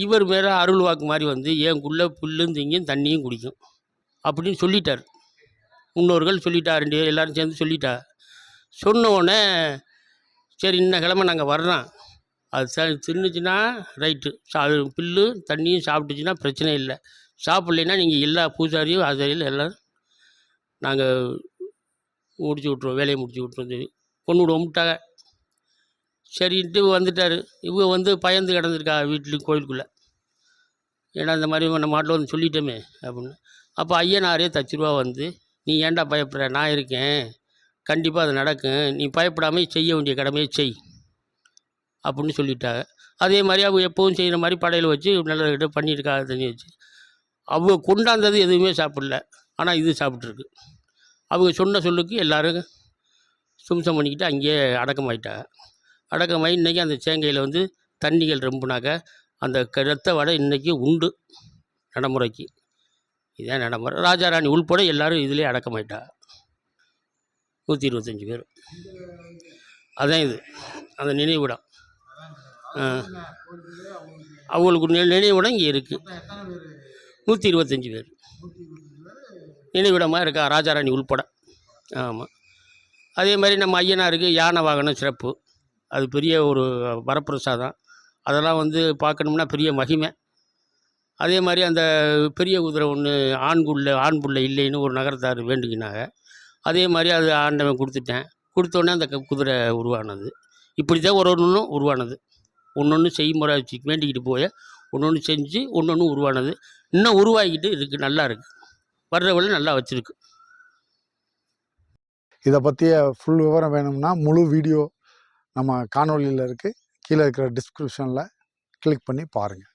இவர் மேல அருள் வாக்கு மாதிரி வந்து எனக்குள்ள புல்லும் திங்கும் தண்ணியும் குடிக்கும் அப்படின்னு சொல்லிட்டார். முன்னோர்கள் சொல்லிட்டா, 2 பேர் எல்லாரும் சேர்ந்து சொல்லிட்டா. சொன்ன உடனே சரி இன்ன கிழமை நாங்கள் வர்றோம், அது தின்னுச்சுன்னா ரைட்டு, புல்லு தண்ணியும் சாப்பிட்டுச்சுன்னா பிரச்சனை இல்லை, சாப்பிட்லைன்னா நீங்கள் எல்லா பூசாரியும் ஆசாரியும் எல்லாம் நாங்கள் முடிச்சு விட்ருவோம், வேலையை முடிச்சு விட்ருவோம், சரி கொண்டு விடுவோம்ட்டாங்க. சரின்ட்டு வந்துட்டார். இவங்க வந்து பயந்து கிடந்திருக்கா வீட்டில் கோயிலுக்குள்ளே, ஏன்னா இந்த மாதிரி நம்ம மாட்டில் வந்து சொல்லிட்டோமே அப்படின்னு. அப்போ ஐயனாரே தச்சுருவா வந்து, நீ ஏன்டா பயப்படுற, நான் இருக்கேன், கண்டிப்பாக அது நடக்கும், நீ பயப்படாமல் செய்ய வேண்டிய கடமையை செய் அப்படின்னு சொல்லிட்டாங்க. அதே மாதிரி அவங்க எப்போவும் செய்கிற மாதிரி படையில் வச்சு நல்ல பண்ணியிருக்காங்க, தண்ணி வச்சு. அவங்க கொண்டாந்தது எதுவுமே சாப்பிடல, ஆனால் இது சாப்பிட்ருக்கு. அவங்க சொன்ன சொல்லுக்கு எல்லோரும் சும்சம் பண்ணிக்கிட்டு அங்கேயே அடக்கமாயிட்டாங்க. அடக்கமாகி இன்றைக்கி அந்த சேங்கையில் வந்து தண்ணிகள் ரொம்பினாக்க அந்த ரத்த வடை இன்றைக்கி உண்டு நடைமுறைக்கு. இதான் நடைமுறை. ராஜாராணி உள்பட எல்லோரும் இதிலே அடக்கமாயிட்டா, 125 பேர். அதான் இது அந்த நினைவிடம். அவங்களுக்கு நினைவிடம் இங்கே இருக்குது. 125 பேர் நினைவிடமாக இருக்கா, ராஜாராணி உள்பட. ஆமாம். அதே மாதிரி நம்ம ஐயனாருக்கு யானை வாகனம் சிறப்பு, அது பெரிய ஒரு வரப்பிரசாதம். அதெல்லாம் வந்து பார்க்கணும்னா பெரிய மகிமை. அதே மாதிரி அந்த பெரிய குதிரை ஒன்று ஆண் புள்ள இல்லைன்னு ஒரு நகரத்தார் வேண்டுகினாங்க. அதே மாதிரி அது ஆண்டவன் கொடுத்துட்டேன். கொடுத்தோடனே அந்த குதிரை உருவானது. இப்படி தான் ஒரு ஒன்றும் உருவானது. ஒன்று செய்முறை வேண்டிக்கிட்டு போய் ஒன்று செஞ்சு ஒன்று உருவானது. இன்னும் உருவாகிக்கிட்டு இருக்குது, நல்லா இருக்குது, வர்றவளை நல்லா வச்சுருக்கு. இதை பற்றிய ஃபுல் விவரம் வேணும்னா முழு வீடியோ நம்ம காணொலியில் இருக்குது, கீழே இருக்கிற டிஸ்கிரிப்ஷனில் கிளிக் பண்ணி பாருங்கள்.